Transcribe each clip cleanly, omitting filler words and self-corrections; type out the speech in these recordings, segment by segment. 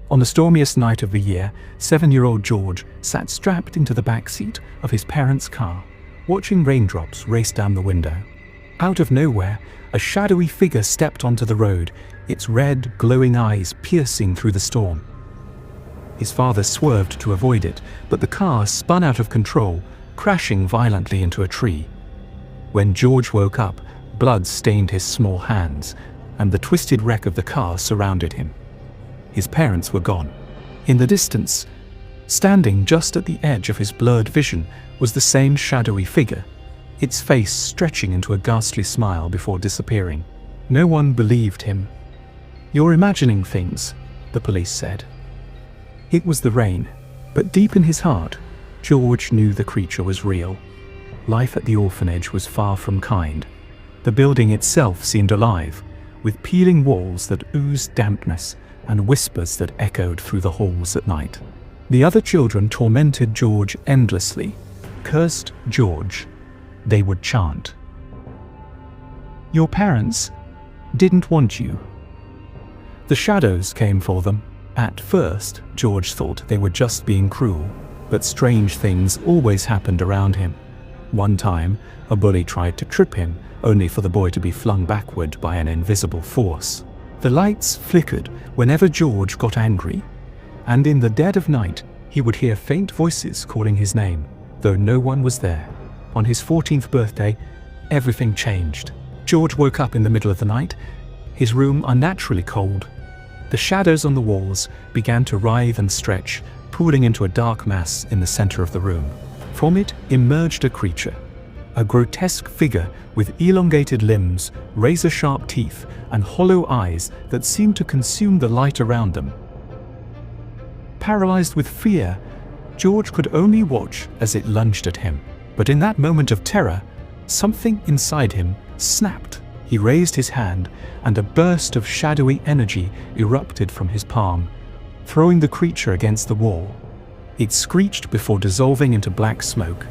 On the stormiest night of the year, 7-year-old George sat strapped into the back seat of his parents' car, watching raindrops race down the window. Out of nowhere, a shadowy figure stepped onto the road, its red, glowing eyes piercing through the storm. His father swerved to avoid it, but the car spun out of control, crashing violently into a tree. When George woke up, blood stained his small hands, and the twisted wreck of the car surrounded him. His parents were gone. In the distance, standing just at the edge of his blurred vision, was the same shadowy figure, its face stretching into a ghastly smile before disappearing. No one believed him. "You're imagining things," the police said. It was the rain, but deep in his heart, George knew the creature was real. Life at the orphanage was far from kind. The building itself seemed alive, with peeling walls that oozed dampness and whispers that echoed through the halls at night. The other children tormented George endlessly, cursed George. They would chant, "Your parents didn't want you." The shadows came for them. At first, George thought they were just being cruel, but strange things always happened around him. One time, a bully tried to trip him, only for the boy to be flung backward by an invisible force. The lights flickered whenever George got angry, and in the dead of night, he would hear faint voices calling his name, though no one was there. On his 14th birthday, everything changed. George woke up in the middle of the night, his room unnaturally cold. The shadows on the walls began to writhe and stretch, pooling into a dark mass in the center of the room. From it emerged a creature, a grotesque figure with elongated limbs, razor-sharp teeth, and hollow eyes that seemed to consume the light around them. Paralyzed with fear, George could only watch as it lunged at him. But in that moment of terror, something inside him snapped. He raised his hand, and a burst of shadowy energy erupted from his palm, throwing the creature against the wall. It screeched before dissolving into black smoke.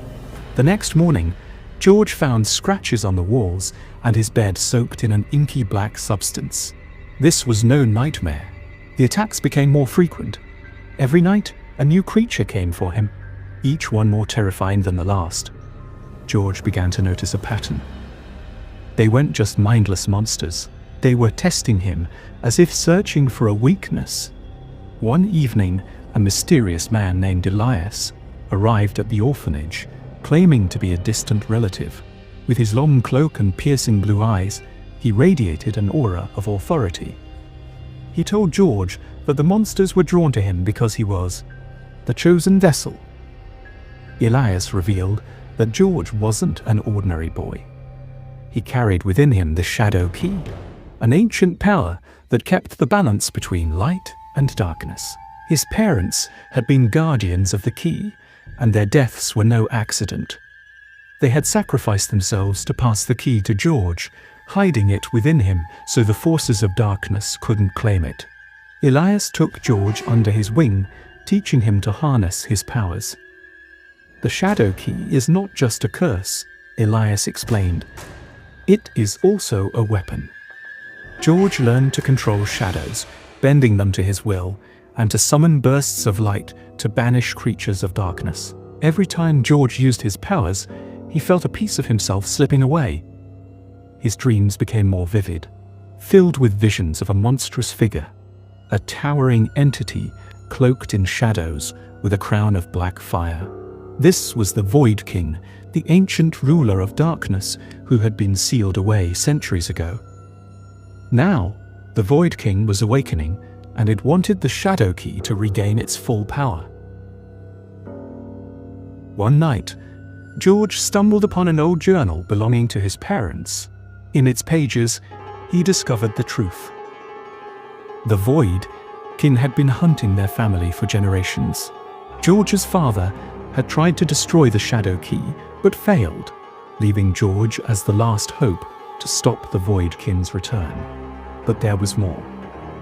The next morning, George found scratches on the walls and his bed soaked in an inky black substance. This was no nightmare. The attacks became more frequent. Every night, a new creature came for him, each one more terrifying than the last. George began to notice a pattern. They weren't just mindless monsters. They were testing him, as if searching for a weakness. One evening, a mysterious man named Elias arrived at the orphanage, claiming to be a distant relative. With his long cloak and piercing blue eyes, he radiated an aura of authority. He told George that the monsters were drawn to him because he was the chosen vessel. Elias revealed that George wasn't an ordinary boy. He carried within him the Shadow Key, an ancient power that kept the balance between light and darkness. His parents had been guardians of the key, and their deaths were no accident. They had sacrificed themselves to pass the key to George, hiding it within him so the forces of darkness couldn't claim it. Elias took George under his wing, teaching him to harness his powers. "The Shadow Key is not just a curse," Elias explained. "It is also a weapon." George learned to control shadows, bending them to his will, and to summon bursts of light to banish creatures of darkness. Every time George used his powers, he felt a piece of himself slipping away. His dreams became more vivid, filled with visions of a monstrous figure, a towering entity cloaked in shadows with a crown of black fire. This was the Void King, the ancient ruler of darkness who had been sealed away centuries ago. Now, the Void King was awakening, and it wanted the Shadow Key to regain its full power. One night, George stumbled upon an old journal belonging to his parents. In its pages, he discovered the truth. The Void King had been hunting their family for generations. George's father had tried to destroy the Shadow Key, but failed, leaving George as the last hope to stop the Void King's return. But there was more.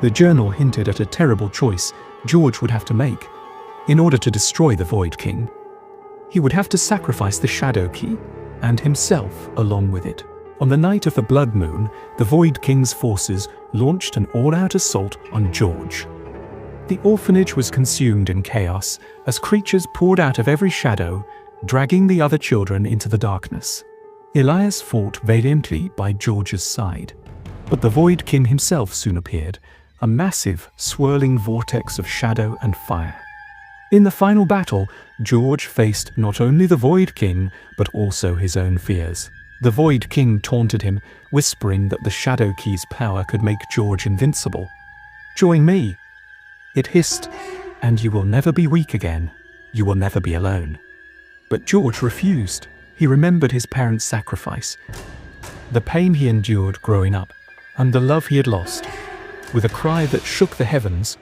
The journal hinted at a terrible choice George would have to make. In order to destroy the Void King, he would have to sacrifice the Shadow Key, and himself along with it. On the night of the blood moon, the Void King's forces launched an all-out assault on George. The orphanage was consumed in chaos as creatures poured out of every shadow, dragging the other children into the darkness. Elias fought valiantly by George's side, but the Void King himself soon appeared, a massive, swirling vortex of shadow and fire. In the final battle, George faced not only the Void King, but also his own fears. The Void King taunted him, whispering that the Shadow Key's power could make George invincible. "Join me," it hissed, "and you will never be weak again. You will never be alone." But George refused. He remembered his parents' sacrifice, the pain he endured growing up, and the love he had lost. With a cry that shook the heavens,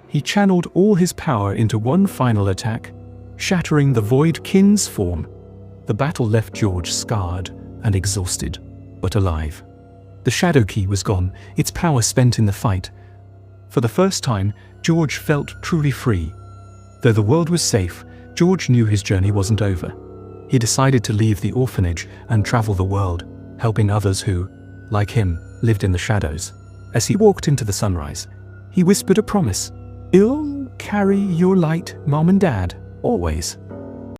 he channeled all his power into one final attack, shattering the Void King's form. The battle left George scarred and exhausted, but alive. The Shadow Key was gone, its power spent in the fight. For the first time, George felt truly free. Though the world was safe, George knew his journey wasn't over. He decided to leave the orphanage and travel the world, helping others who, like him, lived in the shadows. As he walked into the sunrise, he whispered a promise. "I'll carry your light, Mom and Dad, always."